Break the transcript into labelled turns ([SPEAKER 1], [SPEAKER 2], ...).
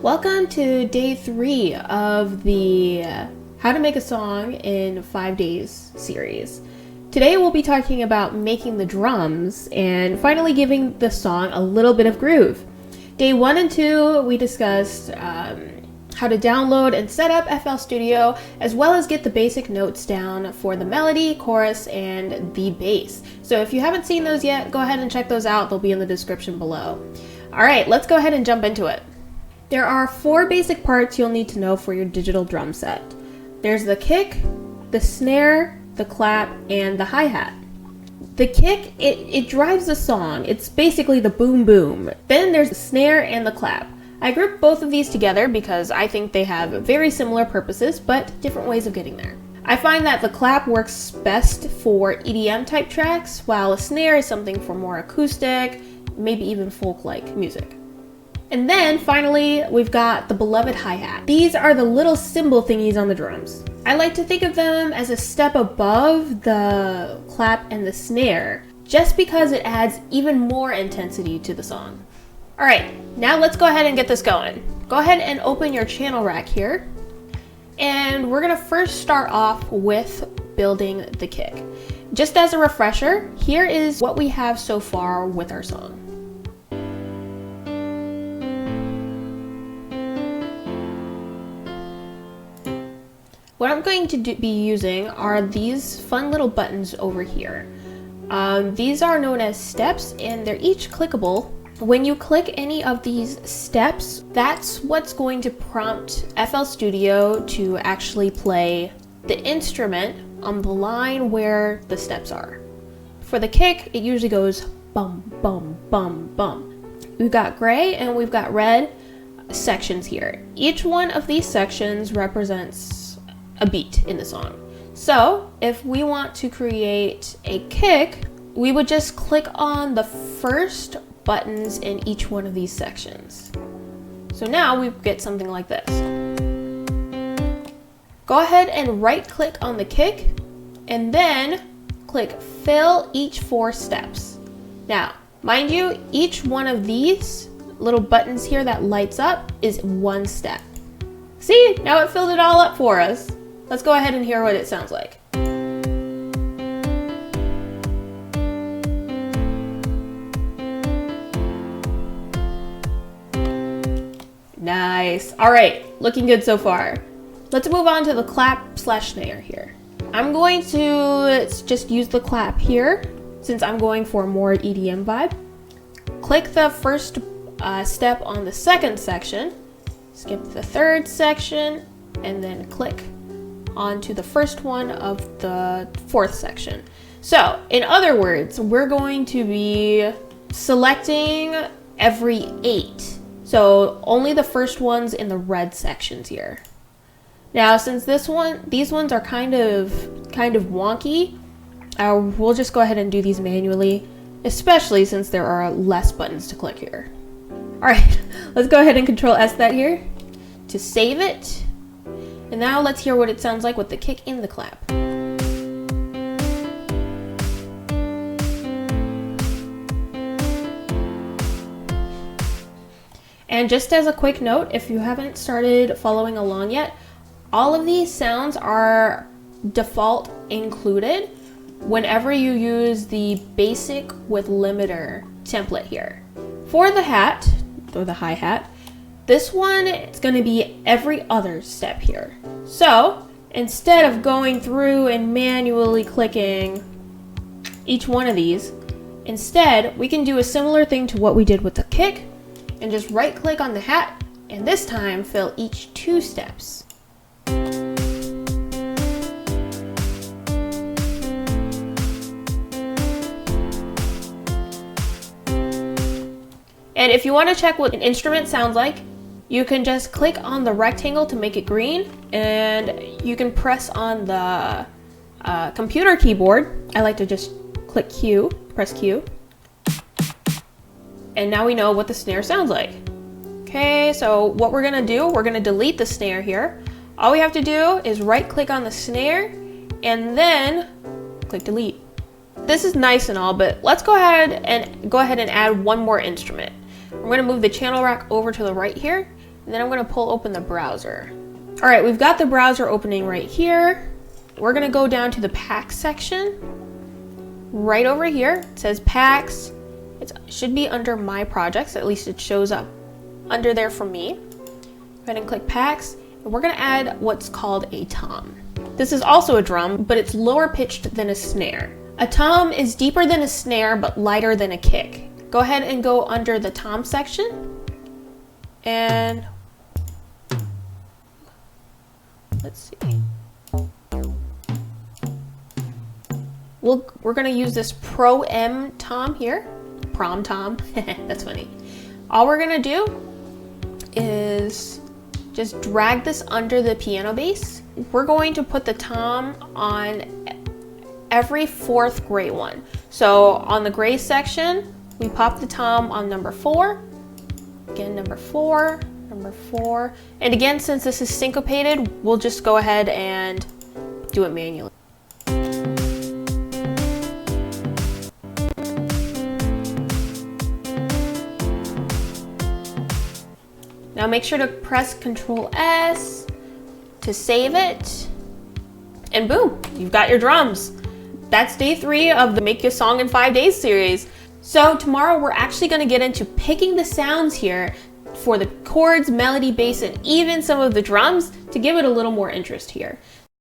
[SPEAKER 1] Welcome to day 3 of the How to Make a Song in 5 Days series. Today we'll be talking about making the drums and finally giving the song a little bit of groove. Day 1 and 2 we discussed how to download and set up FL Studio, as well as get the basic notes down for the melody, chorus, and the bass. So if you haven't seen those yet, go ahead and check those out. They'll be in the description below. Alright, let's go ahead and jump into it. There are 4 basic parts you'll need to know for your digital drum set. There's the kick, the snare, the clap, and the hi-hat. The kick, it drives the song. It's basically the boom boom. Then there's the snare and the clap. I grouped both of these together because I think they have very similar purposes, but different ways of getting there. I find that the clap works best for EDM type tracks, while a snare is something for more acoustic, maybe even folk-like music. And then finally, we've got the beloved hi-hat. These are the little cymbal thingies on the drums. I like to think of them as a step above the clap and the snare, just because it adds even more intensity to the song. All right, now let's go ahead and get this going. Go ahead and open your channel rack here. And we're gonna first start off with building the kick. Just as a refresher, here is what we have so far with our song. What I'm going to be using are these fun little buttons over here. These are known as steps, and they're each clickable. When you click any of these steps, that's what's going to prompt FL Studio to actually play the instrument on the line where the steps are. For the kick, it usually goes bum, bum, bum, bum. We've got gray and we've got red sections here. Each one of these sections represents a beat in the song. So if we want to create a kick, we would just click on the first buttons in each one of these sections. So now we get something like this. Go ahead and right click on the kick and then click fill each 4 steps. Now, mind you, each one of these little buttons here that lights up is 1 step. See, now it filled it all up for us. Let's go ahead and hear what it sounds like. Nice. All right, looking good so far. Let's move on to the clap/snare here. I'm going to just use the clap here since I'm going for a more EDM vibe. Click the first step on the second section, skip the third section, and then click onto the first one of the 4th section. So, in other words, we're going to be selecting every 8. So, only the first ones in the red sections here. Now, since these ones are kind of wonky, we'll just go ahead and do these manually, especially since there are less buttons to click here. All right, let's go ahead and Control S that here to save it. And now let's hear what it sounds like with the kick in the clap. And just as a quick note, if you haven't started following along yet, all of these sounds are default included whenever you use the basic with limiter template here. For the hat, or the hi-hat, this one, it's going to be every other step here. So instead of going through and manually clicking each one of these, instead we can do a similar thing to what we did with the kick and just right click on the hat and this time fill each 2 steps. And if you want to check what an instrument sounds like, you can just click on the rectangle to make it green, and you can press on the computer keyboard. I like to just click Q, press Q. And now we know what the snare sounds like. Okay, so what we're gonna do, we're gonna delete the snare here. All we have to do is right click on the snare and then click delete. This is nice and all, but let's go ahead and add one more instrument. We're going to move the channel rack over to the right here, And then I'm gonna pull open the browser. All right, we've got the browser opening right here. We're gonna go down to the packs section. Right over here, it says packs. It should be under my projects, at least it shows up under there for me. Go ahead and click packs, and we're gonna add what's called a tom. This is also a drum, but it's lower pitched than a snare. A tom is deeper than a snare, but lighter than a kick. Go ahead and go under the tom section, and let's see. We're gonna use this Pro M tom here. Prom tom, that's funny. All we're gonna do is just drag this under the piano bass. We're going to put the tom on every fourth gray one. So on the gray section, we pop the tom on number 4, again number 4, number 4, and again, since this is syncopated, we'll just go ahead and do it manually. Now make sure to press Ctrl S to save it, and boom, you've got your drums. That's day 3 of the Make Your Song in 5 Days series. So tomorrow we're actually gonna get into picking the sounds here for the chords, melody, bass, and even some of the drums to give it a little more interest here.